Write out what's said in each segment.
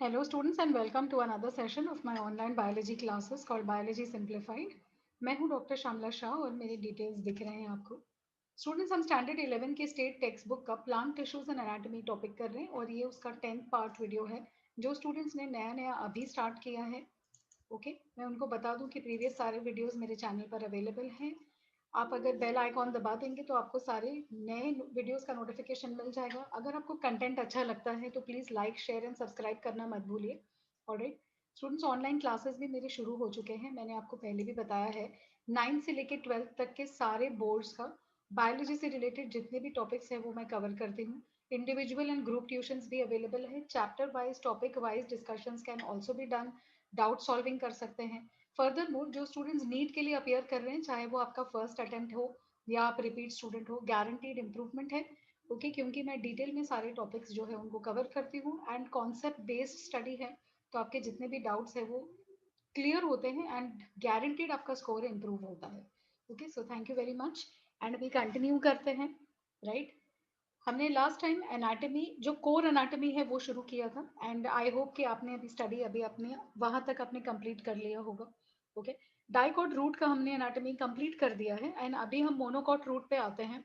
Hello students and welcome to another session of my online biology classes called Biology Simplified. मैं हूं doctor Shyamala Shah और मेरी details दिख रहे हैं आपको। स्टूडेंट्स हम स्टैंडर्ड 11 के स्टेट टेक्स्ट बुक का plant tissues and anatomy topic कर रहे हैं और ये उसका 10th पार्ट वीडियो है जो स्टूडेंट्स ने नया नया अभी स्टार्ट किया है। ओके, मैं उनको बता दूं कि प्रीवियस सारे वीडियोस मेरे चैनल पर अवेलेबल हैं। आप अगर बेल आइकॉन दबा देंगे तो आपको सारे नए वीडियोस का नोटिफिकेशन मिल जाएगा। अगर आपको कंटेंट अच्छा लगता है तो please like share and subscribe करना मत भूलिए। ऑलराइट स्टूडेंट्स, ऑनलाइन क्लासेस भी मेरे शुरू हो चुके हैं। मैंने आपको पहले भी बताया है 9th से लेकर 12th तक के सारे बोर्ड्स का बायोलॉजी से रिलेटेड जितने भी टॉपिक्स हैं वो मैं कवर करती हूँ। इंडिविजुअल एंड ग्रुप ट्यूशंस भी अवेलेबल है। Chapter wise topic wise discussions can also be done. Doubt solving कर सकते हैं। फर्दर मोर जो स्टूडेंट्स नीट के लिए अपेयर कर रहे हैं, चाहे वो आपका फर्स्ट अटेम्प्ट हो या आप रिपीट स्टूडेंट हो, गारंटीड इम्प्रूवमेंट है। ओके, क्योंकि मैं डिटेल में सारे टॉपिक्स जो है उनको कवर करती हूँ एंड कॉन्सेप्ट बेस्ड स्टडी है। तो आपके जितने भी डाउट्स है वो क्लियर होते हैं एंड गारंटीड आपका स्कोर इम्प्रूव होता है। Okay, so thank you very much and अभी कंटिन्यू करते हैं। राइट, हमने लास्ट टाइम एनाटॉमी जो कोर एनाटॉमी है वो शुरू किया था एंड आई होप कि आपने अभी स्टडी अभी अपने वहां तक आपने कंप्लीट कर लिया होगा। ओके, डाइकॉट रूट का हमने एनाटॉमी कंप्लीट कर दिया है एंड अभी हम मोनोकॉट रूट पे आते हैं।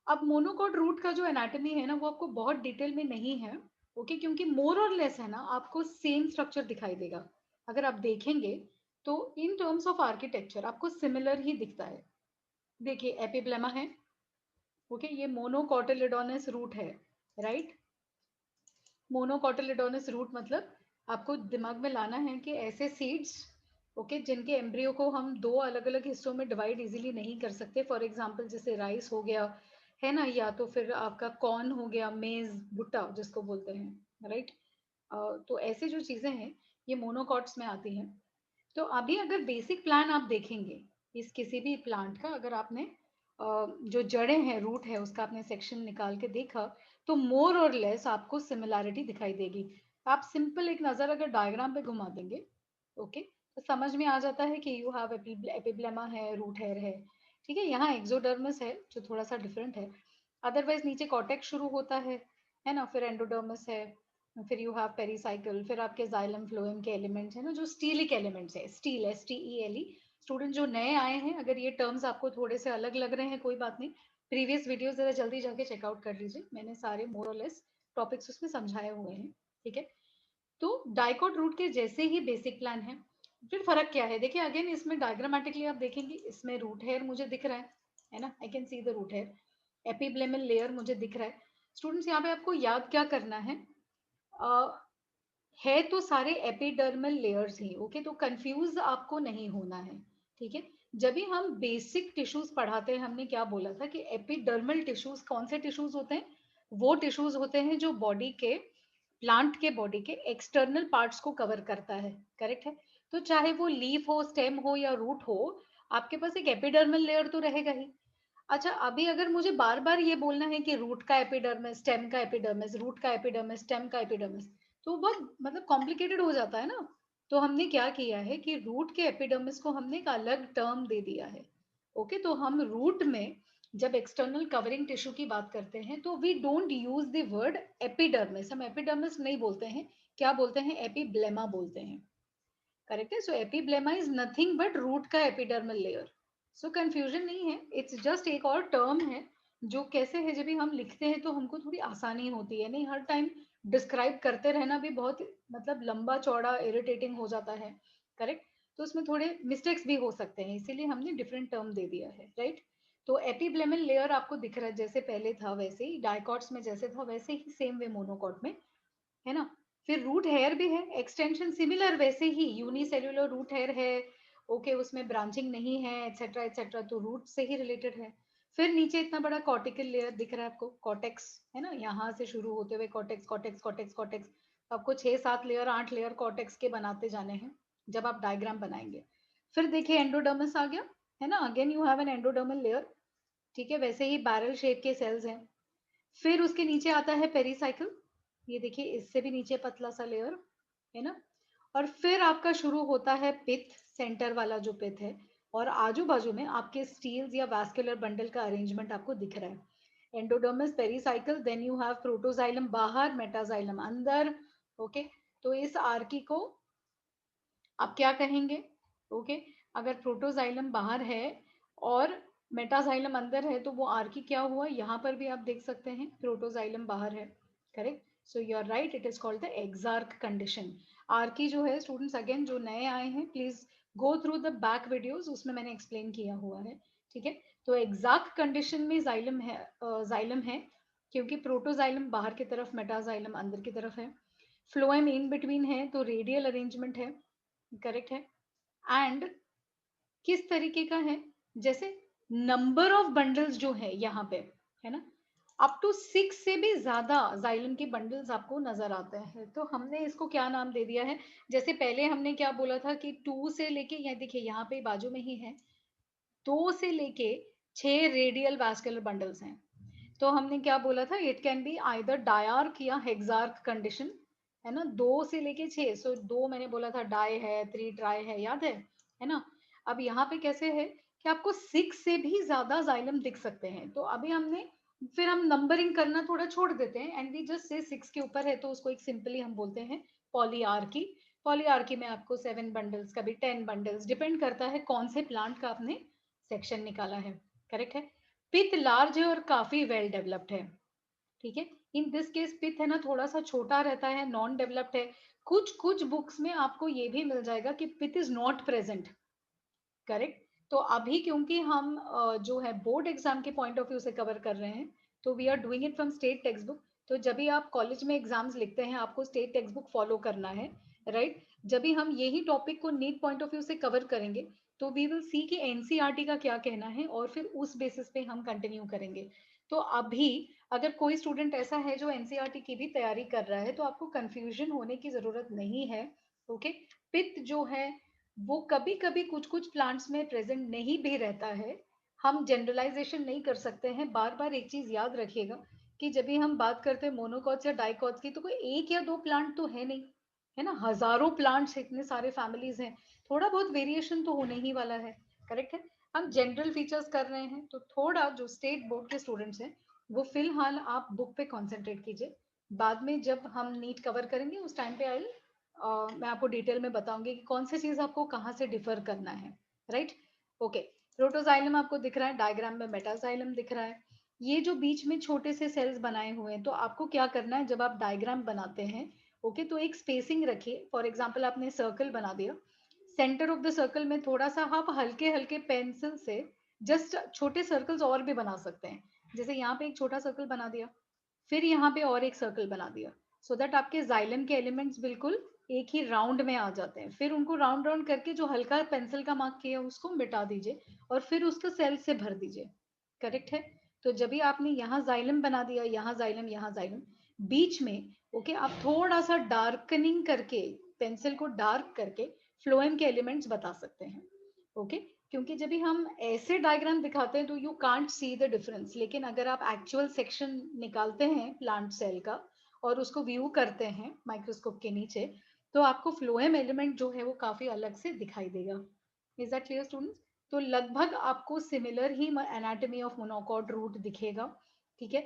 अब मोनोकॉट रूट का जो एनाटॉमी है ना वो आपको बहुत डिटेल में नहीं है। ओके, क्योंकि मोर और लेस है ना आपको सेम स्ट्रक्चर दिखाई देगा। अगर आप देखेंगे तो इन टर्म्स ऑफ आर्किटेक्चर आपको सिमिलर ही दिखता है। देखिए एपिब्लेमा है। ओके, ये मोनोकॉटिलिडोनस रूट है। राइट, मोनोकॉटिलिडोनस रूट मतलब आपको दिमाग में लाना है कि ऐसे सीड्स ओके जिनके एम्ब्रियो को हम दो अलग अलग हिस्सों में डिवाइड इजीली नहीं कर सकते। फॉर एग्जांपल जैसे राइस हो गया है ना, या तो फिर आपका कॉर्न हो गया, मेज भुट्टा जिसको बोलते हैं। राइट, तो ऐसे जो चीजें हैं ये मोनोकॉट्स में आती हैं। तो अभी अगर बेसिक प्लान आप देखेंगे इस किसी भी प्लांट का, अगर आपने जो जड़ें हैं रूट है उसका आपने सेक्शन निकाल के देखा तो मोर और लेस आपको सिमिलैरिटी दिखाई देगी। आप सिंपल एक नजर अगर डायग्राम पे घुमा देंगे ओके तो समझ में आ जाता है कि यू हैव एपिब्लेमा है, रूट हेयर है। ठीक है, यहाँ एक्सोडर्मिस है जो थोड़ा सा डिफरेंट है। अदरवाइज नीचे कॉटेक्स शुरू होता है ना, फिर एंडोडर्मिस है, फिर यू हैव पेरिसाइकल, फिर आपके जाइलम फ्लोएम के एलिमेंट्स है ना जो स्टीलिक एलिमेंट्स है, स्टील STELE। स्टूडेंट जो नए आए हैं अगर ये टर्म्स आपको थोड़े से अलग लग रहे हैं कोई बात नहीं, प्रीवियस वीडियोस जरा जल्दी जाके चेकआउट कर लीजिए, मैंने सारे मोर और लेस टॉपिक्स उसमें समझाए हुए हैं। ठीक है, तो डाइकोट रूट के जैसे ही बेसिक प्लान है। फिर फर्क क्या है देखिए, अगेन इसमें डायग्रामेटिकली आप देखेंगे इसमें रूट हेयर मुझे दिख रहा है ना, I can see the root hair. Epiblemal layer मुझे दिख रहा है। स्टूडेंट्स यहाँ पे आपको याद क्या करना है, है तो सारे एपिडर्मल लेयर्स ही। ओके, तो कंफ्यूज आपको नहीं होना है। ठीक है, जब भी हम बेसिक टिश्यूज पढ़ाते हैं हमने क्या बोला था कि एपिडर्मल टिश्यूज कौन से टिश्यूज होते हैं, वो टिश्यूज होते हैं जो बॉडी के प्लांट के बॉडी के एक्सटर्नल पार्ट्स को कवर करता है। करेक्ट है, तो चाहे वो लीफ हो, स्टेम हो या रूट हो, आपके पास एक एपिडर्मल लेयर तो रहेगा ही। अच्छा, अभी अगर मुझे बार बार ये बोलना है कि रूट का एपिडर्मिस, स्टेम का एपिडर्मिस, रूट का एपिडर्मिस, स्टेम का एपिडर्मिस, तो बहुत मतलब कॉम्प्लिकेटेड हो जाता है ना। तो हमने क्या किया है कि रूट के एपिडर्मिस को हमने एक अलग टर्म दे दिया है। ओके, तो हम रूट में जब एक्सटर्नल कवरिंग टिश्यू की बात करते हैं तो we don't use the word epidermis, हम एपिडर्मिस नहीं बोलते हैं। क्या बोलते हैं, एपिब्लेमा बोलते हैं। करेक्ट है, so epiblema is nothing but root का एपिडर्मल लेयर। सो कंफ्यूजन नहीं है, इट्स जस्ट एक और टर्म है जो कैसे है जब भी हम लिखते हैं तो हमको थोड़ी आसानी होती है, नहीं हर टाइम डिस्क्राइब करते रहना भी बहुत मतलब लंबा चौड़ा इरिटेटिंग हो जाता है। करेक्ट, तो उसमें थोड़े मिस्टेक्स भी हो सकते हैं, इसीलिए हमने डिफरेंट टर्म दे दिया है। राइट, तो एपिब्लेमल लेयर आपको दिख रहा है जैसे पहले था वैसे ही, डाइकॉट्स में जैसे था वैसे ही सेम वे मोनोकॉट में, है ना। फिर रूट हेयर भी है, एक्सटेंशन सिमिलर वैसे ही यूनिसेल्युलर रूट हेयर है। ओके, उसमें ब्रांचिंग नहीं है एटसेट्रा एटसेट्रा, तो रूट से ही रिलेटेड है। फिर नीचे इतना बड़ा कॉर्टिकल लेयर दिख रहा है आपको, कॉटेक्स है ना, यहाँ से शुरू होते हुए कॉटेक्स कॉटेक्स कॉटेक्स कॉटेक्स, आपको 6 7 लेयर 8 लेयर कॉटेक्स के बनाते जाने हैं जब आप डायग्राम बनाएंगे। फिर देखिए एंडोडर्मिस आ गया, है ना, again you have an endodermal layer. ठीक है, वैसे ही बैरल शेप के सेल्स हैं। फिर उसके नीचे आता है पेरिसाइकिल, ये देखिए इससे भी नीचे पतला सा लेयर, है ना। और फिर आपका शुरू होता है पिथ, सेंटर वाला जो पिथ है, और आजू बाजू में आपके स्टील्स या वास्कुलर बंडल का अरेंजमेंट आपको दिख रहा है। Endodermis, pericycle, then you have protoxylem बाहर, मेटाजाइलम अंदर। ओके, तो इस आर्की को आप क्या कहेंगे? ओके, अगर प्रोटोजाइलम बाहर है और मेटाजाइलम अंदर है तो वो आर्की क्या हुआ? यहाँ पर भी आप देख सकते हैं प्रोटोजाइलम बाहर है, correct. So you are right, it is called the exarch condition. Arch जो है स्टूडेंट्स, अगेन जो नए आए हैं please go through the back videos, उसमें मैंने एक्सप्लेन किया हुआ है, ठीक है। तो एक्सार्क कंडीशन में जाइलम है क्योंकि प्रोटोजाइलम बाहर की तरफ, मेटाजाइलम अंदर की तरफ है। फ्लोएम इन बिटवीन है तो रेडियल अरेंजमेंट है, करेक्ट है। एंड किस तरीके का है? जैसे नंबर ऑफ बंडल्स जो है यहाँ पे, है ना, अप टू 6 से भी ज्यादा जाइलम के बंडल्स आपको नजर आते हैं। तो हमने इसको क्या नाम दे दिया है? जैसे पहले हमने क्या बोला था कि 2 से लेके, ये देखिए यहाँ पे बाजू में ही है, 2 से लेके 6 रेडियल वास्कुलर बंडल्स हैं। तो हमने क्या बोला था? इट कैन बी आइदर डायार्क या हेक्सार्क कंडीशन, है ना। 2 से लेके 6, सो 2 मैंने बोला था डाई है, 3 ट्राई है, याद है ना। अब यहाँ पे कैसे है कि आपको 6 से भी ज्यादा जाइलम दिख सकते हैं। तो अभी हमने, फिर हम नंबरिंग करना थोड़ा छोड़ देते हैं एंड वी जस्ट से 6 के ऊपर है तो उसको एक सिंपली हम बोलते हैं पॉलीआर्की। पॉलीआर्की में आपको 7 बंडल्स, कभी 10 बंडल्स, डिपेंड करता है कौन से प्लांट का आपने सेक्शन निकाला है, करेक्ट है। पिथ लार्ज है और काफी वेल डेवलप्ड है, ठीक है। इन दिस केस पिथ है ना थोड़ा सा छोटा रहता है, नॉन डेवलप्ड है। कुछ कुछ बुक्स में आपको ये भी मिल जाएगा कि pith is not present, correct. तो अभी क्योंकि हम जो है बोर्ड एग्जाम के पॉइंट ऑफ व्यू से कवर कर रहे हैं, तो we are doing it from state textbook. तो जब भी आप कॉलेज में एग्जाम्स लिखते हैं आपको स्टेट टेक्स्ट बुक फॉलो करना है, राइट। जब भी हम यही टॉपिक को नीट पॉइंट ऑफ व्यू से कवर करेंगे तो वी विल सी कि एनसीईआरटी का क्या कहना है और फिर उस बेसिस पे हम कंटिन्यू करेंगे। तो अभी अगर कोई स्टूडेंट ऐसा है जो एनसीईआरटी की भी तैयारी कर रहा है तो आपको कंफ्यूजन होने की जरूरत नहीं है, ओके। पित्त जो है वो कभी कभी कुछ कुछ प्लांट्स में प्रेजेंट नहीं भी रहता है। हम जनरलाइजेशन नहीं कर सकते हैं। बार बार एक चीज याद रखिएगा कि जब भी हम बात करते हैं मोनोकॉट्स या डाइकॉट्स की तो कोई एक या दो प्लांट तो है नहीं, है ना। हजारों प्लांट्स, इतने सारे फैमिलीज हैं, थोड़ा बहुत वेरिएशन तो होने ही वाला है, करेक्ट है। हम जनरल फीचर्स कर रहे हैं तो थोड़ा जो स्टेट बोर्ड के स्टूडेंट्स हैं वो फिलहाल आप बुक पे कॉन्सेंट्रेट कीजिए। बाद में जब हम नीट कवर करेंगे उस टाइम पे आई मैं आपको डिटेल में बताऊंगी कि कौन सी चीज आपको कहाँ से डिफर करना है, राइट। ओके, प्रोटोजाइलम आपको दिख रहा है, डायग्राम में मेटाजाइलम दिख रहा है। ये जो बीच में छोटे से सेल्स बनाए हुए हैं तो आपको क्या करना है जब आप डायग्राम बनाते हैं, ओके, तो एक स्पेसिंग रखिए। फॉर एग्जाम्पल आपने सर्कल बना दिया, सेंटर ऑफ द सर्कल में थोड़ा सा आप हल्के हल्के पेंसिल से जस्ट छोटे सर्कल्स और भी बना सकते हैं। जैसे यहाँ पे एक छोटा सर्कल बना दिया, फिर यहाँ पे और एक सर्कल बना दिया, सो दैट आपके जाइलम के एलिमेंट्स बिल्कुल एक ही राउंड में आ जाते हैं। फिर उनको राउंड राउंड करके जो हल्का पेंसिल का मार्क किया उसको मिटा दीजिए और फिर उसको सेल से भर दीजिए, करेक्ट है। तो जब भी आपने यहाँ जाइलम बना दिया, यहाँ जाइलम बीच में, ओके, आप थोड़ा सा डार्कनिंग करके, पेंसिल को डार्क करके फ्लोएम के एलिमेंट्स बता सकते हैं, ओके। क्योंकि जब भी हम ऐसे डायग्राम दिखाते हैं तो you can't see the difference, लेकिन अगर आप एक्चुअल सेक्शन निकालते हैं प्लांट सेल का और उसको व्यू करते हैं माइक्रोस्कोप के नीचे तो आपको फ्लोएम एलिमेंट जो है वो काफी अलग से दिखाई देगा। Is that clear students? तो लगभग आपको सिमिलर ही एनाटॉमी ऑफ मोनोकॉट रूट दिखेगा, ठीक है।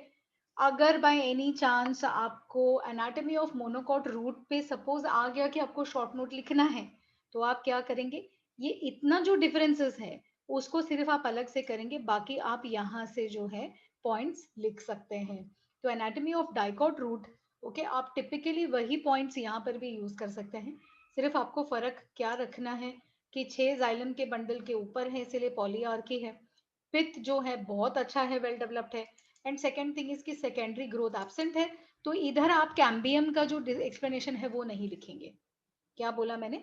अगर बाय एनी चांस आपको एनाटॉमी ऑफ मोनोकॉट रूट पे सपोज आ गया कि आपको शॉर्ट नोट लिखना है तो आप क्या करेंगे, ये इतना जो डिफरेंसेस है उसको सिर्फ आप अलग से करेंगे, बाकी आप यहाँ से जो है पॉइंट्स लिख सकते हैं। तो anatomy of dicot root, okay, आप टिपिकली वही पॉइंट्स यहाँ पर भी यूज कर सकते हैं। सिर्फ आपको फर्क क्या रखना है कि 6 जाइलम के बंडल के ऊपर है इसलिए पॉलीआर्की है। पिथ जो है बहुत अच्छा है, वेल डेवलप्ड है। एंड सेकेंड थिंग इसकी सेकेंडरी ग्रोथ एब्सेंट है। तो इधर आप कैम्बियम का जो एक्सप्लेनेशन है वो नहीं लिखेंगे। क्या बोला मैंने?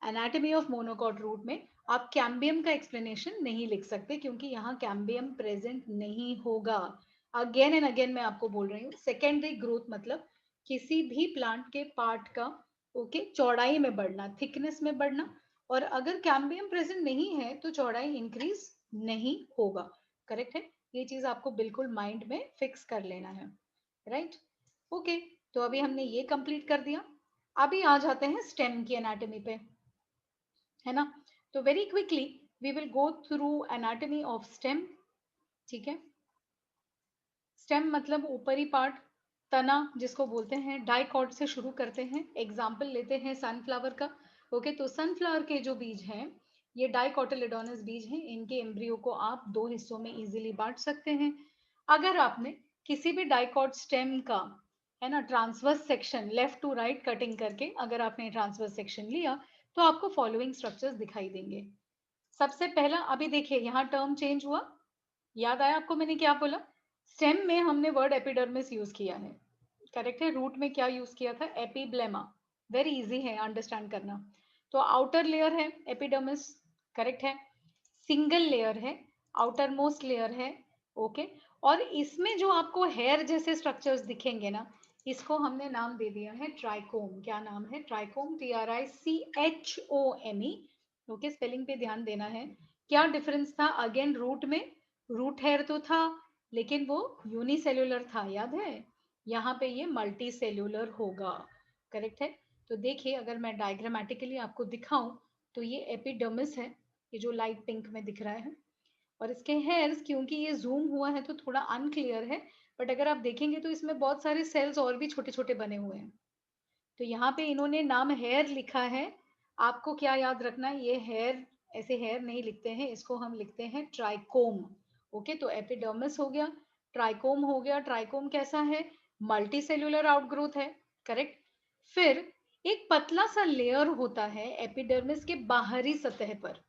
एनाटॉमी ऑफ मोनोकॉट रूट में आप कैम्बियम का एक्सप्लेनेशन नहीं लिख सकते क्योंकि यहाँ कैम्बियम प्रेजेंट नहीं होगा। अगेन एंड अगेन मैं आपको बोल रही हूँ, सेकेंडरी ग्रोथ मतलब किसी भी प्लांट के पार्ट का, ओके, चौड़ाई में बढ़ना, थिकनेस में बढ़ना। और अगर कैम्बियम प्रेजेंट नहीं है तो चौड़ाई इंक्रीज नहीं होगा, करेक्ट है। ये चीज आपको बिल्कुल माइंड में फिक्स कर लेना है, राइट। ओके, तो अभी हमने ये कंप्लीट कर दिया। अभी आ जाते हैं स्टेम की एनाटॉमी पे, है ना। तो very quickly we will go through anatomy of stem, ठीक है। स्टेम मतलब ऊपरी पार्ट, तना जिसको बोलते हैं, डाइकॉट से शुरू करते हैं। एग्जाम्पल लेते हैं सनफ्लावर का। ओके, तो सनफ्लावर के जो बीज हैं ये डाइकोटिलेडोनस बीज हैं। इनके एम्ब्रियो को आप दो हिस्सों में इजीली बांट सकते हैं। अगर आपने किसी भी डाइकॉट स्टेम का, है ना, transverse section left to right cutting करके अगर आपने ट्रांसवर्स सेक्शन लिया तो आपको फॉलोइंग स्ट्रक्चर्स दिखाई देंगे। सबसे पहला, अभी देखिए यहाँ टर्म चेंज हुआ, याद आया आपको मैंने क्या बोला? स्टेम में हमने वर्ड एपिडर्मिस यूज किया है, करेक्ट है। रूट में क्या यूज किया था? एपिब्लेमा। वेरी इजी है अंडरस्टैंड करना। तो आउटर लेयर है एपिडर्मिस, करेक्ट है। सिंगल लेयर है, आउटर मोस्ट लेयर है। ओके, और इसमें जो आपको हेयर जैसे स्ट्रक्चर्स दिखेंगे ना, इसको हमने नाम दे दिया है ट्राइकोम। क्या नाम है? Trichome, TRICHOME। ओके, स्पेलिंग पे ध्यान देना है। क्या डिफरेंस था? अगेन रूट में रूट हेयर तो था लेकिन वो यूनिसेल्युलर था, याद है। यहाँ पे ये मल्टी सेल्यूलर होगा, करेक्ट है। तो देखिए अगर मैं डायग्रामेटिकली आपको दिखाऊं तो ये एपिडर्मिस है, ये जो लाइट पिंक में दिख रहा है। और इसके हेयर्स, क्योंकि ये जूम हुआ है तो थोड़ा अनक्लियर है, बट अगर आप देखेंगे तो इसमें बहुत सारे सेल्स और भी छोटे छोटे बने हुए हैं। तो यहाँ पे इन्होंने नाम हेयर लिखा है। आपको क्या याद रखना है? ये हेयर ऐसे हेयर नहीं लिखते हैं, इसको हम लिखते हैं ट्राइकोम। ओके, तो एपिडर्मिस हो गया, ट्राइकोम हो गया। ट्राइकोम कैसा है? मल्टी सेल्यूलर आउटग्रोथ है, करेक्ट। फिर एक पतला सा लेयर होता है एपिडर्मिस के बाहरी सतह पर।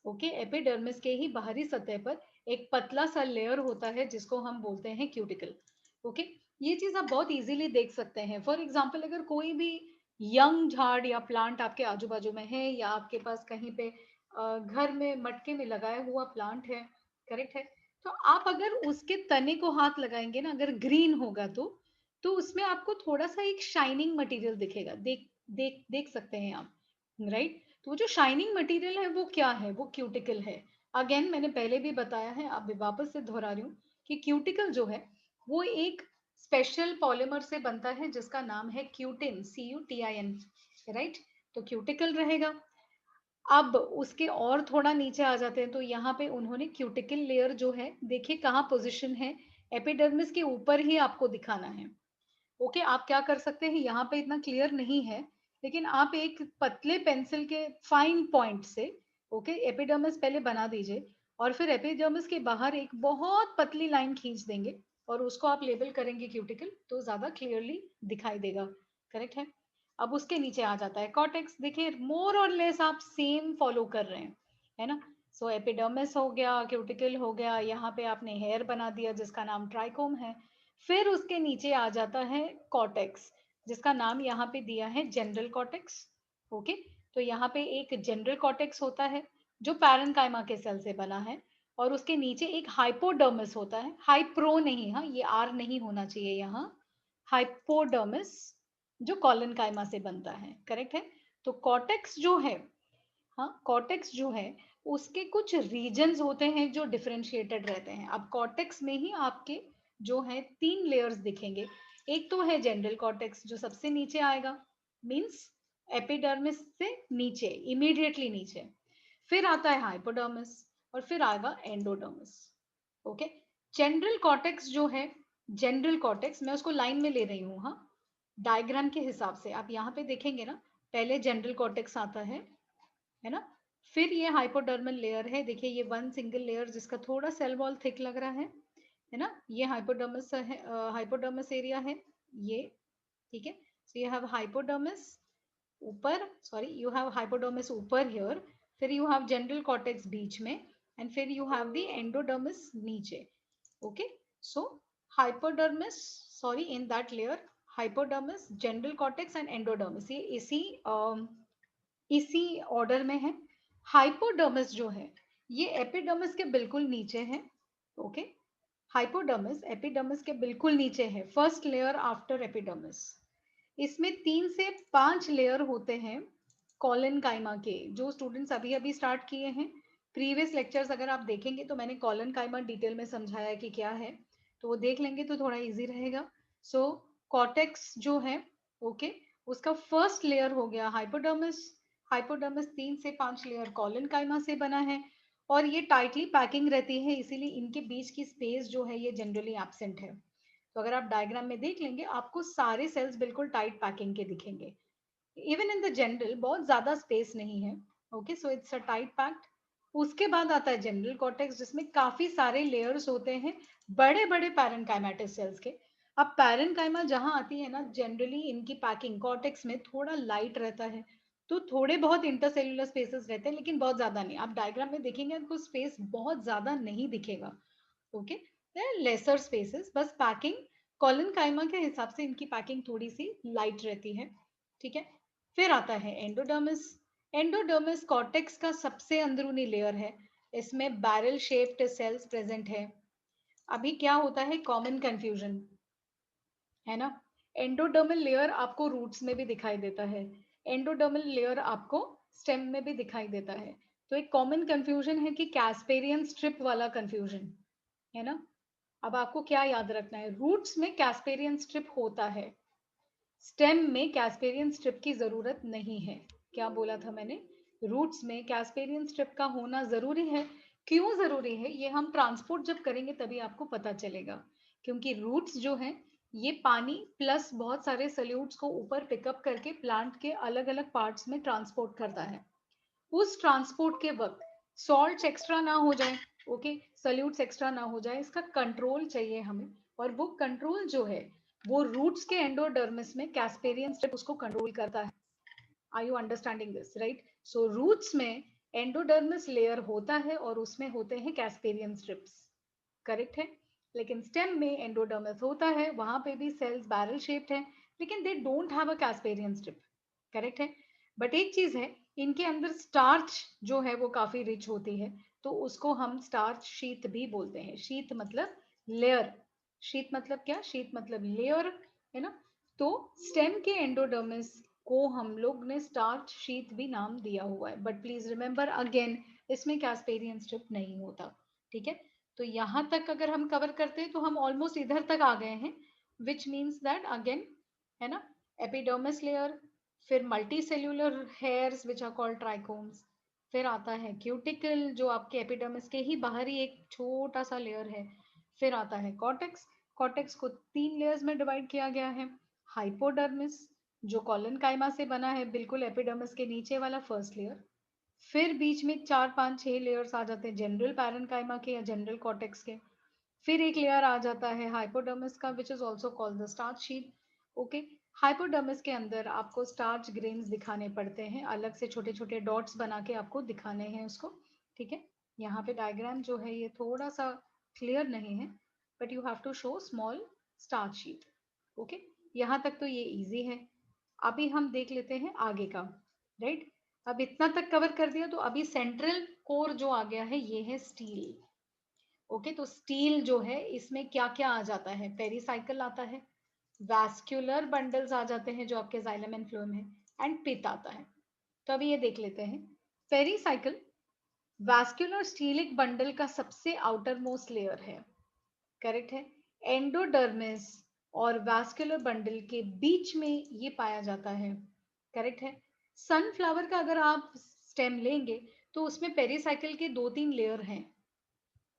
ओके, एपिडर्मिस के ही बाहरी सतह पर एक पतला सा लेयर होता है जिसको हम बोलते हैं क्यूटिकल। ओके, ये चीज आप बहुत इजीली देख सकते हैं। फॉर एग्जाम्पल अगर कोई भी यंग झाड़ या प्लांट आपके आजू बाजू में है, या आपके पास कहीं पे घर में मटके में लगाया हुआ प्लांट है, करेक्ट है, तो आप अगर उसके तने को हाथ लगाएंगे ना, अगर ग्रीन होगा तो उसमें आपको थोड़ा सा एक शाइनिंग मटेरियल दिखेगा। देख देख देख सकते हैं आप, राइट। तो वो जो शाइनिंग मटेरियल है वो क्या है? वो क्यूटिकल है। अगेन मैंने पहले भी बताया है, अब वापस से दोहरा रही हूँ कि क्यूटिकल जो है वो एक स्पेशल पॉलीमर से बनता है जिसका नाम है क्यूटिन, CUTIN, राइट। तो क्यूटिकल रहेगा। अब उसके और थोड़ा नीचे आ जाते हैं तो यहाँ पे उन्होंने क्यूटिकल लेयर जो है, देखिए कहाँ पोजीशन है, एपिडर्मिस के ऊपर ही आपको दिखाना है। ओके, आप क्या कर सकते हैं, यहाँ पे इतना क्लियर नहीं है लेकिन आप एक पतले पेंसिल के फाइन पॉइंट से, ओके, एपिडर्मिस पहले बना दीजिए और फिर एपिडर्मिस के बाहर एक बहुत पतली लाइन खींच देंगे और उसको आप लेबल करेंगे क्यूटिकल, तो ज्यादा क्लियरली दिखाई देगा, करेक्ट है। अब उसके नीचे आ जाता है कॉर्टेक्स। देखिए मोर और लेस आप सेम फॉलो कर रहे हैं, है ना। सो एपिडर्मिस हो गया, क्यूटिकल हो गया, यहाँ पे आपने हेयर बना दिया जिसका नाम ट्राइकोम है। फिर उसके नीचे आ जाता है कॉर्टेक्स, जिसका नाम यहाँ पे दिया है जनरल कॉर्टेक्स। ओके, तो यहाँ पे एक जनरल कॉर्टेक्स होता है जो पैरेन्काइमा के सेल से बना है, और उसके नीचे एक हाइपोडर्मिस होता है, हाइप्रो नहीं, हाँ ये आर नहीं होना चाहिए यहाँ, हाइपोडर्मिस, जो कॉलनकाइमा से बनता है, करेक्ट है। तो कॉर्टेक्स जो है, हाँ कॉर्टेक्स जो है उसके कुछ रीजन्स होते हैं जो डिफरेंशिएटेड रहते हैं। अब कॉर्टेक्स में ही आपके जो है तीन लेयर्स दिखेंगे। एक तो है जनरल कॉर्टेक्स जो सबसे नीचे आएगा, मींस एपिडर्मिस से नीचे, इमीडिएटली नीचे। फिर आता है हाइपोडर्मिस और फिर आएगा एंडोडर्मिस। ओके, जनरल कॉर्टेक्स जो है, जनरल कॉर्टेक्स मैं उसको लाइन में ले रही हूँ, हाँ, डायग्राम के हिसाब से आप यहाँ पे देखेंगे ना, पहले जनरल कॉर्टेक्स आता है ना। फिर ये हाइपोडर्मल लेयर है, देखिए ये वन सिंगल लेयर जिसका थोड़ा सेल वॉल थिक लग रहा है ना, ये हाइपोडर्मस है, हाइपोडर्मस एरिया है ये, ठीक है। सो यू हैव हाइपोडर्मस ऊपर, सॉरी यू हैव हाइपोडर्मस ऊपर हियर, फिर यू हैव जनरल कॉर्टेक्स बीच में, एंड फिर यू हैव द एंडोडर्मिस नीचे। Okay, so hypodermis, sorry in that layer, hypodermis, general cortex and endodermis, ये इसी ऑर्डर में है। हाइपोडर्मिस जो है ये एपिडर्मिस के बिल्कुल नीचे है। ओके, हाइपोडर्मिस एपिडर्मिस के बिल्कुल नीचे है, फर्स्ट लेयर आफ्टर एपिडर्मिस। इसमें 3 से 5 लेयर होते हैं कॉलन काइमा के, जो स्टूडेंट्स अभी अभी स्टार्ट किए हैं। प्रीवियस लेक्चर्स अगर आप देखेंगे तो मैंने कॉलन काइमा डिटेल में समझाया कि क्या है, तो वो देख लेंगे तो थोड़ा इजी रहेगा। सो कॉर्टेक्स जो है, ओके, उसका फर्स्ट लेयर हो गया हाइपोडर्मिस। हाइपोडर्मिस 3 से 5 लेयर कॉलन काइमा से बना है और ये टाइटली पैकिंग रहती है, इसीलिए इनके बीच की स्पेस जो है ये जनरली एब्सेंट है। तो अगर आप डायग्राम में देख लेंगे आपको सारे सेल्स बिल्कुल टाइट पैकिंग के दिखेंगे. इवन इन द जनरल बहुत ज्यादा स्पेस नहीं है. Okay, so it's a tight packed. उसके बाद आता है जनरल कॉर्टेक्स जिसमें काफी सारे लेयर्स होते हैं बड़े बड़े पैरेनकाइमेटस सेल्स के. अब पैरेनकाइमा जहां आती है ना, जनरली इनकी पैकिंग कॉर्टेक्स में थोड़ा लाइट रहता है, तो थोड़े बहुत इंटरसेल्युलर स्पेसेस रहते हैं लेकिन बहुत ज्यादा नहीं. आप डायग्राम में देखेंगे आपको स्पेस बहुत ज्यादा नहीं दिखेगा. ओके, लेसर स्पेसेस, बस पैकिंग कॉलन काइमा के हिसाब से इनकी पैकिंग थोड़ी सी लाइट रहती है. ठीक है, फिर आता है एंडोडर्मिस. एंडोडर्मिस कॉर्टेक्स का सबसे अंदरूनी लेयर है. इसमें बैरल शेप्ड सेल्स प्रेजेंट है. अभी क्या होता है, कॉमन कंफ्यूजन है ना. एंडोडर्मल लेयर आपको रूट्स में भी दिखाई देता है, एंडोडर्मल लेयर आपको स्टेम में भी दिखाई देता है. तो एक कॉमन कंफ्यूजन है कि कैस्पेरियन स्ट्रिप वाला कंफ्यूजन है ना. अब आपको क्या याद रखना है, रूट्स में कैस्पेरियन स्ट्रिप होता है, स्टेम में कैस्पेरियन स्ट्रिप की जरूरत नहीं है. क्या बोला था मैंने, रूट्स में कैस्पेरियन स्ट्रिप का होना जरूरी है. क्यों जरूरी है ये हम ट्रांसपोर्ट जब करेंगे तभी आपको पता चलेगा. क्योंकि रूट्स जो है ये पानी प्लस बहुत सारे सल्यूट्स को ऊपर पिकअप करके प्लांट के अलग अलग पार्ट्स में ट्रांसपोर्ट करता है. उस ट्रांसपोर्ट के वक्त सॉल्ट एक्स्ट्रा ना हो जाए, ओके, सल्यूट्स एक्स्ट्रा ना हो जाए, इसका कंट्रोल चाहिए हमें. और वो कंट्रोल जो है वो रूट्स के एंडोडर्मिस में कैस्पेरियन स्ट्रिप उसको कंट्रोल करता है. Are you understanding this, right. So roots में एंडोडर्मिस लेयर होता है और उसमें होते हैं कैस्पेरियन स्ट्रिप्स, करेक्ट है. लेकिन स्टेम में एंडोडर्मिस होता है, वहां पे भी सेल्स बैरल शेप्ड है लेकिन they don't have a Casparian strip, correct है. बट एक चीज है, इनके अंदर स्टार्च जो है वो काफी रिच होती है, तो उसको हम स्टार्च शीत भी बोलते हैं. शीत मतलब लेयर, शीत मतलब क्या, शीत मतलब लेयर है ना. तो स्टेम के एंडोडर्मिस को हम लोग ने स्टार्च शीत भी नाम दिया हुआ है. बट प्लीज रिमेंबर अगेन, इसमें कैस्पेरियन स्ट्रिप नहीं होता. ठीक है, तो यहां तक अगर हम कवर करते हैं तो हम ऑलमोस्ट इधर तक आ गए हैं, विच मीन्स दैट अगेन है ना, एपिडर्मिस लेयर, फिर multicellular hairs which are called trichomes, फिर आता है क्यूटिकल जो आपके एपिडर्मिस के ही बाहर ही एक छोटा सा लेयर है, फिर आता है कॉर्टेक्स. कॉर्टेक्स को 3 लेयर्स में डिवाइड किया गया है. हाइपोडर्मिस जो कॉलन काइमा से बना है, बिल्कुल एपिडर्मिस के नीचे वाला फर्स्ट लेयर. फिर बीच में 4 5 6 लेयर्स आ जाते हैं जनरल पैरेनकाइमा के या जनरल कॉर्टेक्स के. फिर एक लेयर आ जाता है हाइपोडर्मिस का which is also called the starch sheet. Okay, hypodermis के अंदर आपको स्टार्च ग्रेन्स दिखाने पड़ते हैं, अलग से छोटे छोटे डॉट्स बना के आपको दिखाने हैं उसको. ठीक है, यहाँ पे डायग्राम जो है ये थोड़ा सा क्लियर नहीं है, but you have to show small starch sheet. Okay, यहाँ तक तो ये इजी है. अभी हम देख लेते हैं आगे का, राइट. अब इतना तक कवर कर दिया तो अभी सेंट्रल कोर जो आ गया है ये है स्टील. ओके, तो स्टील जो है इसमें क्या क्या आ जाता है, पेरीसाइकिल आता है, वैस्कुलर बंडल्स आ जाते हैं जो आपके जाइलम एंड फ्लोएम है, एंड पित आता है. तो अभी ये देख लेते हैं. पेरीसाइकिल वैस्कुलर स्टीलिक बंडल का सबसे आउटर मोस्ट लेयर है, करेक्ट है. एंडोडर्मिस और वैस्कुलर बंडल के बीच में ये पाया जाता है, करेक्ट है. सनफ्लावर का अगर आप स्टेम लेंगे तो उसमें पेरीसाइकिल के 2 3 लेयर हैं,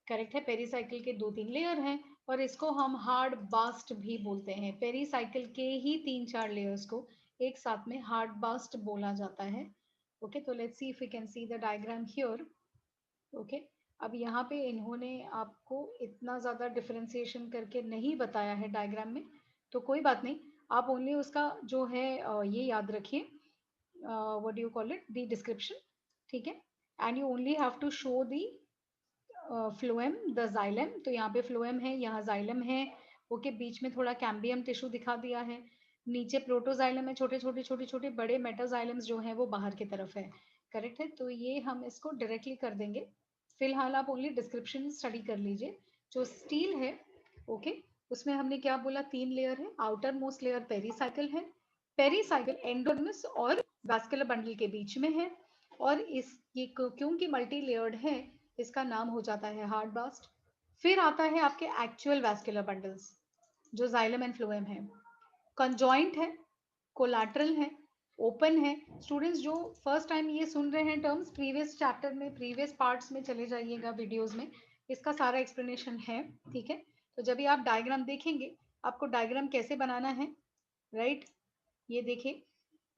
करेक्ट है. पेरीसाइकिल के 2 3 लेयर हैं और इसको हम हार्ड बास्ट भी बोलते हैं. पेरीसाइकिल के ही 3 4 लेयर्स को एक साथ में हार्ड बास्ट बोला जाता है. ओके, तो let's see if we can see the diagram here. Okay, अब यहाँ पे इन्होंने आपको इतना ज्यादा डिफरेंशिएशन करके नहीं बताया है डायग्राम में, तो कोई बात नहीं, आप ओनली उसका जो है ये याद रखिए, what do you call it, the description. ठीक है, and you only have to show the phloem the xylem. तो यहाँ पे फ्लोएम है, यहाँ जाइलम है. ओके, बीच में थोड़ा कैम्बियम टिश्यू दिखा दिया है, नीचे प्रोटोजाइलम है, छोटे छोटे छोटे छोटे, बड़े मेटाजाइलम्स जो है वो बाहर की तरफ है, करेक्ट है. तो ये हम इसको डायरेक्टली कर देंगे. फिलहाल आप ओनली डिस्क्रिप्शन स्टडी कर लीजिए. जो स्टील है, ओके, उसमें हमने क्या बोला, 3 लेयर है. आउटर मोस्ट लेयर पेरीसाइकिल है, पेरीसाइकिल एंडोडर्मिस और वैस्कुलर बंडल के बीच में है, और इस ये क्योंकि मल्टी लेयर्ड है इसका नाम हो जाता है हार्ड बास्ट. फिर आता है आपके एक्चुअल वैस्कुलर बंडल्स जो जाइलम एंड फ्लोएम है, कंजॉइंट है, कोलैटरल है, ओपन है. स्टूडेंट्स जो फर्स्ट टाइम ये सुन रहे हैं टर्म्स, प्रीवियस चैप्टर में प्रीवियस पार्ट्स में चले जाइएगा वीडियोस में, इसका सारा एक्सप्लेनेशन है. ठीक है, तो जब भी आप डायग्राम देखेंगे आपको डायग्राम कैसे बनाना है, राइट? ये देखिए,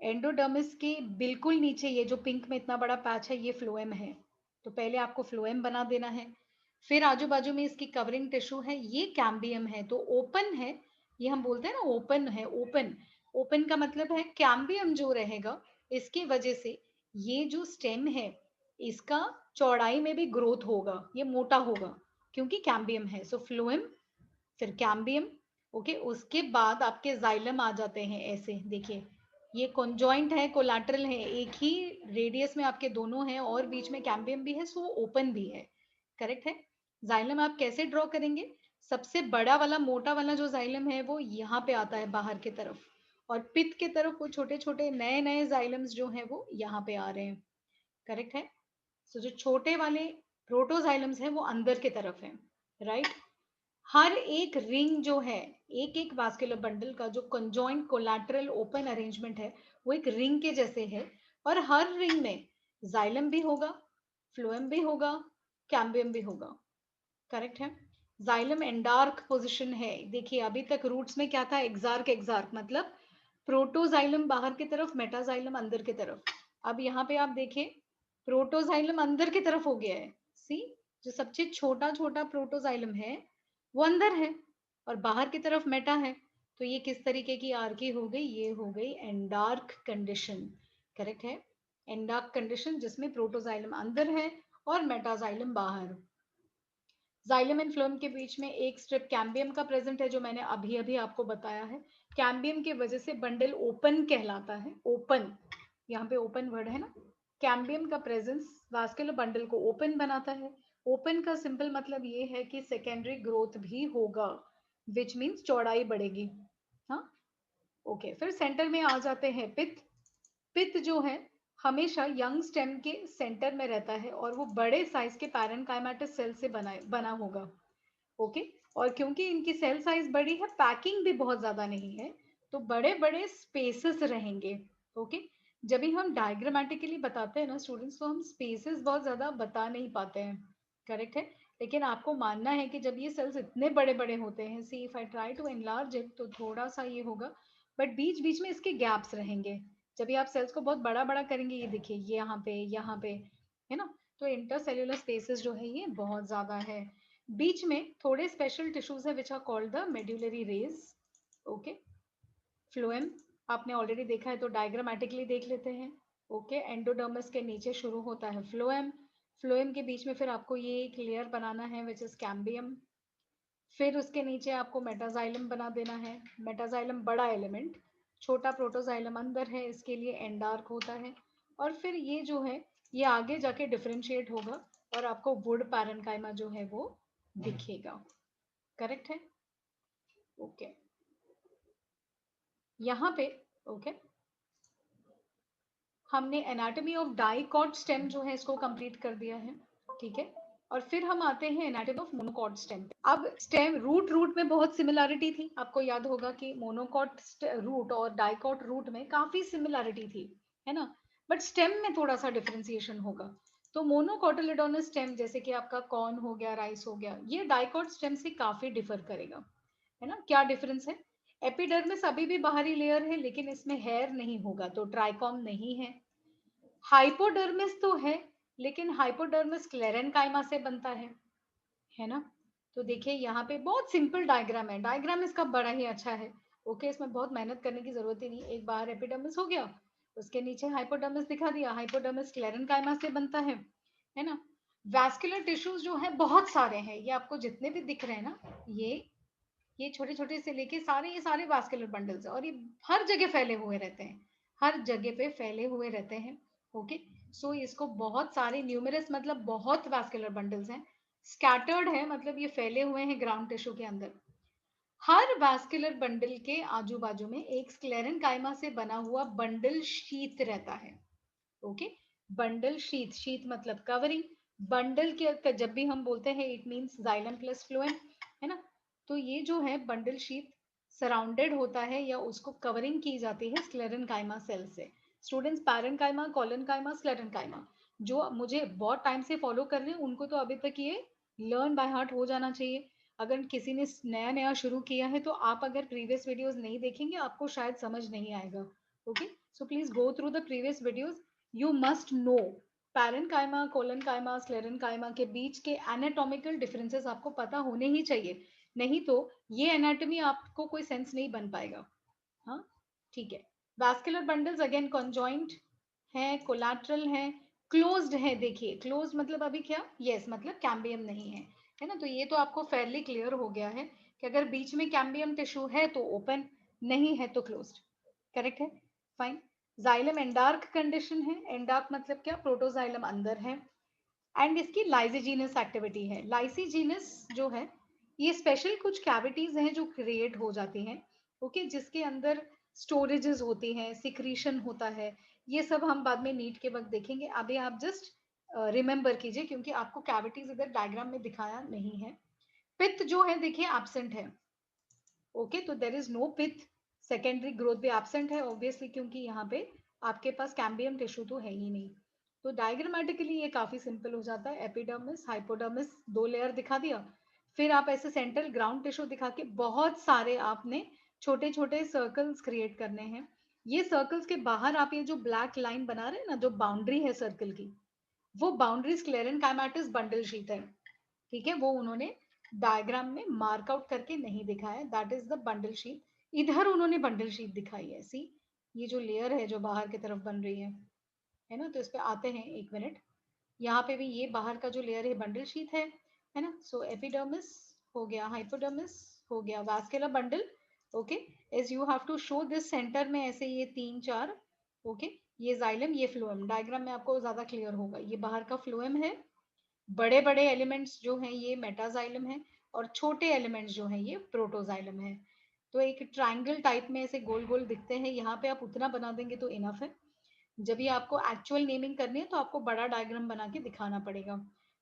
एंडोडर्मिस के बिल्कुल नीचे ये जो पिंक में इतना बड़ा पैच है, ये फ्लोएम है। तो पहले आपको फ्लोएम बना देना है। फिर आजू बाजू में इसकी कवरिंग टिश्यू है, ये कैम्बियम है, तो ओपन है। ये हम बोलते हैं ना ओपन है, ओपन। ओपन का मतलब है कैम्बियम जो रहेगा, इसकी वजह से ये जो स्टेम है, इसका चौड़ाई में भी ग्रोथ होगा, ये मोटा होगा, क्योंकि कैम्बियम है। सो फ्लोएम, फिर कैम्बियम। ओके, उसके बाद आपके जाइलम आ जाते हैं ऐसे, देखिए ये कॉन्जॉइंट है, कोलैटरल है, एक ही रेडियस में आपके दोनों हैं, और बीच में कैम्बियम भी है, सो ओपन भी है। करेक्ट है। जाइलम आप कैसे ड्रॉ करेंगे? सबसे बड़ा वाला मोटा वाला जो जाइलम है वो यहाँ पे आता है बाहर की तरफ, और पित्त के तरफ वो छोटे छोटे नए नए जाइलम्स जो हैं वो यहाँ पे आ रहे हैं। करेक्ट है। सो जो छोटे वाले प्रोटोजाइलम्स हैं वो अंदर की तरफ है, राइट? हर एक रिंग जो है, एक एक वास्कुलर बंडल का जो कंजॉइंट कोलैटरल ओपन अरेंजमेंट है, वो एक रिंग के जैसे है, और हर रिंग में जाइलम भी होगा, फ्लोएम भी होगा, कैम्बियम भी होगा। करेक्ट है। जाइलम एंडार्क पोजिशन है। देखिए अभी तक रूट्स में क्या था, एक्सार्क, एक्सार्क मतलब प्रोटोजाइलम बाहर की तरफ, मेटाजाइलम अंदर की तरफ। अब यहाँ पे आप देखिए, प्रोटोजाइलम अंदर की तरफ हो गया है। सी, जो सबसे छोटा छोटा प्रोटोजाइलम है वो अंदर है, और बाहर की तरफ मेटा है। तो ये किस तरीके की आर्की हो गई? ये हो गई एंडार्क कंडीशन। करेक्ट है। एंडार्क कंडीशन जिसमें प्रोटोजाइलम अंदर है और मेटाजाइलम बाहर। जाइलम एंड फ्लोएम के बीच में एक स्ट्रिप कैम्बियम का प्रेजेंट है, जो मैंने अभी अभी आपको बताया है। कैम्बियम की वजह से बंडल ओपन कहलाता है, ओपन, यहाँ पे ओपन वर्ड है ना। कैम्बियम का प्रेजेंस वास्कुलर बंडल को ओपन बनाता है। ओपन का सिंपल मतलब ये है कि सेकेंडरी ग्रोथ भी होगा, विच मीन्स चौड़ाई बढ़ेगी। हाँ, ओके। फिर सेंटर में आ जाते हैं पित्त। पित्त जो है हमेशा यंग स्टेम के सेंटर में रहता है, और वो बड़े साइज के पैरेनकाइमेटस सेल से बना होगा। ओके, और क्योंकि इनकी सेल साइज बड़ी है, पैकिंग भी बहुत ज्यादा नहीं है, तो बड़े बड़े स्पेसेस रहेंगे। ओके, जब भी हम डायग्रामेटिकली बताते हैं ना स्टूडेंट्स, तो हम स्पेसेस बहुत ज्यादा बता नहीं पाते हैं। करेक्ट है। लेकिन आपको मानना है कि जब ये सेल्स इतने बड़े बड़े होते हैं, see if I try to enlarge it, तो थोड़ा सा ये होगा, बट बीच बीच में इसके गैप्स रहेंगे। जब भी आप सेल्स को बहुत बड़ा बड़ा करेंगे, ये देखिए ये यहाँ पे है ना, तो इंटरसेल्यूलर स्पेसेस जो है ये बहुत ज्यादा है। बीच में थोड़े स्पेशल टिश्यूज है which are called the medullary rays. Okay, phloem आपने ऑलरेडी देखा है, तो डायग्रामेटिकली देख लेते हैं। ओके, एंडोडर्मिस के नीचे शुरू होता है फ्लोएम। फ्लोएम के बीच में फिर आपको ये एक लेयर बनाना है विच इज कैम्बियम। फिर उसके नीचे आपको मेटाजाइलम बना देना है। मेटाजाइलम बड़ा एलिमेंट, छोटा प्रोटोजाइलम अंदर है, इसके लिए एंडार्क होता है। और फिर ये जो है ये आगे जाके डिफरेंशिएट होगा, और आपको वुड पैरेन्काइमा जो है वो दिखेगा। करेक्ट है। ओके, यहाँ पे ओके हमने एनाटॉमी ऑफ डाइकॉट स्टेम जो है इसको कंप्लीट कर दिया है। ठीक है, और फिर हम आते हैं एनाटॉमी ऑफ मोनोकॉट स्टेम। अब स्टेम रूट रूट में बहुत सिमिलरिटी थी, आपको याद होगा कि मोनोकॉट रूट और डाइकॉट रूट में काफी सिमिलरिटी थी, है ना, बट स्टेम में थोड़ा सा डिफरेंशिएशन होगा। तो मोनोकॉटिलिडोनस स्टेम जैसे कि आपका कॉर्न हो गया, राइस हो गया, ये डाइकॉट स्टेम से काफी डिफर करेगा, है ना। क्या डिफरेंस है? एपिडर्मिस अभी भी बाहरी लेयर है, लेकिन इसमें हेयर नहीं होगा, तो ट्राइकॉम नहीं है। हाइपोडर्मिस तो है, लेकिन हाइपोडर्मिस स्क्लेरेनकाइमा से बनता है ना। तो देखिए यहाँ पे बहुत सिंपल डायग्राम है, डायग्राम इसका बड़ा ही अच्छा है। ओके, इसमें बहुत मेहनत करने की जरूरत ही नहीं, एक बार एपिडर्मिस हो गया, उसके नीचे हाइपोडर्मिस दिखा दिया, हाइपोडर्मिस स्क्लेरेनकाइमा से बनता है ना। वैस्कुलर टिश्यूज जो है बहुत सारे हैं, ये आपको जितने भी दिख रहे हैं ना, ये छोटे छोटे से लेके सारे ये सारे वास्कुलर बंडल्स है, और ये हर जगह फैले हुए रहते हैं, हर जगह पे फैले हुए रहते हैं। ओके, सो इसको बहुत सारे न्यूमरस मतलब बहुत वास्कुलर बंडल्स हैं। स्कैटर्ड है मतलब ये फैले हुए हैं ग्राउंड टिश्यू के अंदर। हर वास्कुलर बंडल के आजू बाजू में एक स्क्लेरेनकाइमा से बना हुआ बंडल शीथ रहता है। ओके, बंडल शीथ, शीथ मतलब कवरिंग। बंडल के जब भी हम बोलते हैं it means xylem plus phloem, है ना। तो ये जो है बंडल शीथ सराउंडेड होता है या उसको कवरिंग की जाती है स्क्लेरेनकाइमा सेल से। स्टूडेंट्स, पैरेन्काइमा, कोलेनकाइमा, स्क्लेरेनकाइमा जो मुझे बहुत टाइम से फॉलो कर रहे हैं, उनको तो अभी तक ये लर्न बाय हार्ट हो जाना चाहिए। अगर किसी ने नया नया शुरू किया है तो आप अगर प्रीवियस वीडियोस नहीं देखेंगे आपको शायद समझ नहीं आएगा. Okay, so please go through the previous videos. You must know parenchyma, collenchyma, sclerenchyma के बीच के एनाटॉमिकल डिफरेंसेस आपको पता होने ही चाहिए. नहीं तो ये एनाटॉमी आपको कोई सेंस नहीं बन पाएगा. हाँ, ठीक है. वैस्कुलर बंडल्स अगेन कॉन्जॉइंट है, कोलैटरल है, क्लोज्ड है. देखिए क्लोज्ड मतलब अभी क्या, यस मतलब कैम्बियम नहीं है, है ना. तो ये तो आपको फेयरली क्लियर हो गया है कि अगर बीच में कैम्बियम टिश्यू है तो ओपन, नहीं है तो क्लोज्ड. करेक्ट है, फाइन. जाइलम एंडार्क कंडीशन है. एंडार्क मतलब क्या, प्रोटोजाइलम अंदर है. एंड इसकी लाइसिजीनस एक्टिविटी है. लाइसिजीनस जो है ये स्पेशल कुछ कैविटीज हैं जो क्रिएट हो जाती हैं. ओके, जिसके अंदर स्टोरेजेस होती हैं, सिक्रीशन होता है. ये सब हम बाद में नीट के वक्त देखेंगे. अभी आप जस्ट रिमेंबर कीजिए क्योंकि आपको कैविटीज इधर डायग्राम में दिखाया नहीं है. पित्त जो है देखिए एब्सेंट है. ओके, तो देर इज नो पित्त. सेकेंडरी ग्रोथ भी एब्सेंट है ऑब्वियसली क्योंकि यहाँ पे आपके पास कैम्बियम टिश्यू तो है ही नहीं. तो डायग्रामेटिकली ये काफी सिंपल हो जाता है. एपिडर्मिस, हाइपोडर्मिस, 2 लेयर दिखा दिया. फिर आप ऐसे सेंट्रल ग्राउंड टिश्यू दिखा के बहुत सारे आपने छोटे छोटे सर्कल्स क्रिएट करने हैं. ये सर्कल्स के बाहर आप ये जो ब्लैक लाइन बना रहे हैं ना, जो बाउंड्री है सर्कल की, वो बाउंड्री स्क्लेरेनकाइमेटस बंडल शीट है. ठीक है, वो उन्होंने डायग्राम में मार्क आउट करके नहीं दिखाया. That is the bundle sheath. इधर उन्होंने बंडल शीट दिखाई है. सी, ये जो लेयर है जो बाहर की तरफ बन रही है ना. तो इस पे आते हैं, एक मिनट. यहाँ पे भी ये बाहर का जो लेयर है बंडल शीट है ना. सो एपिडर्मिस हो गया, हाइपोडर्मिस हो गया, vascular bundle. Okay, as you have to show this centre में ऐसे ये 3 4. ओके, ये जाइलम, ये फ्लोएम. डायग्राम में आपको ज्यादा क्लियर होगा. ये बाहर का फ्लोएम है. बड़े बड़े एलिमेंट्स जो हैं ये मेटाजाइलम है और छोटे एलिमेंट्स जो हैं ये प्रोटोजाइलम है. तो एक ट्रायंगल टाइप में ऐसे गोल गोल दिखते हैं. यहाँ पे आप उतना बना देंगे तो इनफ है. जब ये आपको एक्चुअल नेमिंग करनी है तो आपको बड़ा डायग्राम बना के दिखाना पड़ेगा.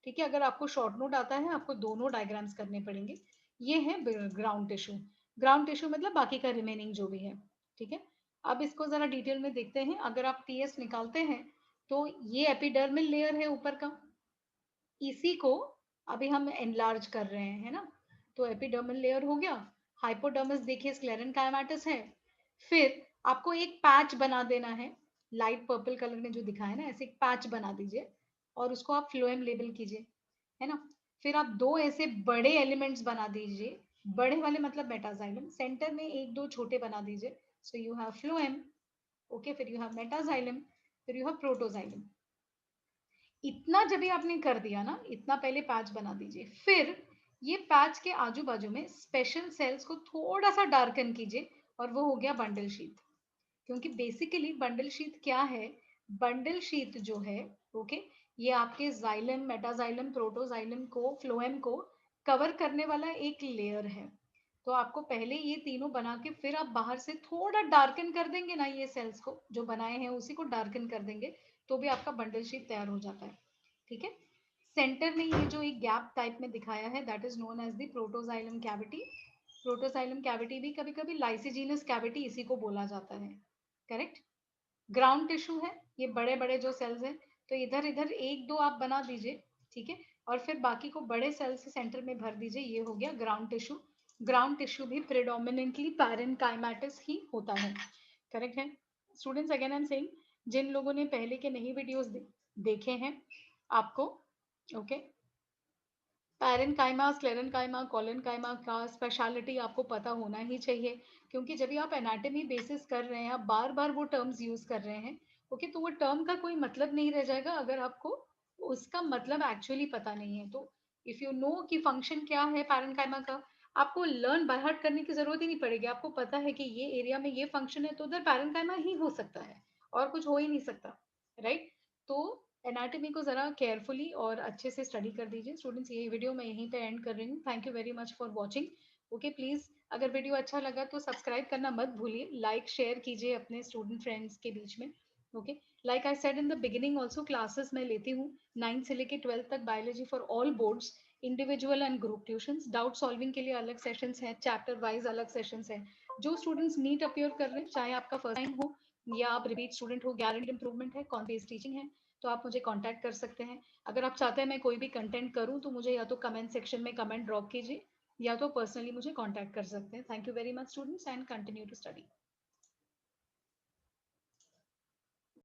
ठीक है, अगर आपको शॉर्ट नोट आता है आपको दोनों डायग्राम्स करने पड़ेंगे. ये है ग्राउंड टिश्यू. ग्राउंड टिश्यू मतलब बाकी का रिमेनिंग जो भी है. ठीक है, अब इसको जरा डिटेल में देखते हैं. अगर आप टीएस निकालते हैं तो ये एपिडर्मल लेयर है ऊपर का. इसी को अभी हम एनलार्ज कर रहे हैं, है ना. तो एपिडर्मल लेयर हो गया. हाइपोडर्मिस देखिए स्क्लेरेनकाइमेटस है. फिर आपको एक पैच बना देना है. लाइट पर्पल कलर में जो दिखा है ना, ऐसे एक पैच बना दीजिए और उसको आप फ्लोएम लेबल कीजिए, है ना. फिर आप 2 ऐसे बड़े एलिमेंट्स बना दीजिए. बड़े वाले मतलब मेटाजाइलम. सेंटर में 1 2 छोटे बना दीजिए. So you have phloem. Okay, फिर यू हैव मेटाजाइलम, फिर यू हैव प्रोटोजाइलम. इतना जब भी आपने कर दिया ना, इतना पहले पैच बना दीजिए. फिर ये पैच के आजू बाजू में स्पेशल सेल्स को थोड़ा सा डार्कन कीजिए और वो हो गया बंडल शीट. क्योंकि बेसिकली बंडल शीट क्या है, बंडल शीट जो है, ओके, ये आपके जाइलम, मेटाजाइलम, प्रोटोजाइलम को, फ्लोएम को कवर करने वाला एक लेयर है. तो आपको पहले ये तीनों बना के फिर आप बाहर से थोड़ा डार्कन कर देंगे ना, ये सेल्स को जो बनाए हैं उसी को डार्कन कर देंगे तो भी आपका बंडल शीट तैयार हो जाता है. ठीक है, सेंटर में ये जो एक गैप टाइप में दिखाया है that is known as the protoxylem cavity. Protoxylem cavity भी कभी कभी लाइसिजीनस कैविटी इसी को बोला जाता है. करेक्ट. ग्राउंड टिश्यू है, ये बड़े बड़े जो सेल्स हैं. तो इधर इधर 1 2 आप बना दीजिए. ठीक है, और फिर बाकी को बड़े सेल से सेंटर में भर दीजिए. ये हो गया ग्राउंड टिश्यू. ग्राउंड टिश्यू भी प्रेडोमिनेंटली पैरेनकाइमेटस ही होता है. करेक्ट है students. Again I am saying, जिन लोगों ने पहले के नहीं वीडियोस देखे हैं आपको, ओके, पैरेनकाइमा, स्क्लेरेनकाइमा, कोलेनकाइमा का स्पेशलिटी आपको पता होना ही चाहिए. क्योंकि जब भी आप एनाटॉमी बेसिस कर रहे हैं, आप बार बार वो टर्म्स यूज कर रहे हैं. ओके, तो वो टर्म का कोई मतलब नहीं रह जाएगा अगर आपको उसका मतलब एक्चुअली पता नहीं है. तो इफ यू नो कि फंक्शन क्या है पैरेनकाइमा का, आपको लर्न बाय हार्ट करने की जरूरत ही नहीं पड़ेगी. आपको पता है कि ये एरिया में ये फंक्शन है तो उधर पैरेनकाइमा ही हो सकता है और कुछ हो ही नहीं सकता. राइट. तो एनाटॉमी को जरा केयरफुली और अच्छे से स्टडी कर दीजिए स्टूडेंट्स. ये वीडियो मैं यहीं पे एंड कर रही हूँ. Thank you very much for watching. Okay, please अगर वीडियो अच्छा लगा तो सब्सक्राइब करना मत भूलिए. लाइक शेयर कीजिए अपने स्टूडेंट फ्रेंड्स के बीच में. Okay, like I said in the beginning also, classes मैं लेती हूँ 9 से लेके 12 तक biology for all boards, individual and group tuitions. Doubt solving के लिए अलग सेशंस हैं, चैप्टर वाइज अलग सेशंस हैं. जो स्टूडेंट्स नीट अपियर कर रहे हैं, चाहे आपका फर्स्ट टाइम हो या आप रिपीट स्टूडेंट हो, गारंटी इंप्रूवमेंट है, कॉन बेस्ड टीचिंग है, तो आप मुझे कांटेक्ट कर सकते हैं. अगर आप चाहते हैं मैं कोई भी कंटेंट करूं तो मुझे या तो कमेंट सेक्शन में कमेंट ड्रॉप कीजिए या तो पर्सनली मुझे कांटेक्ट कर सकते हैं। Thank you very much students and continue to study.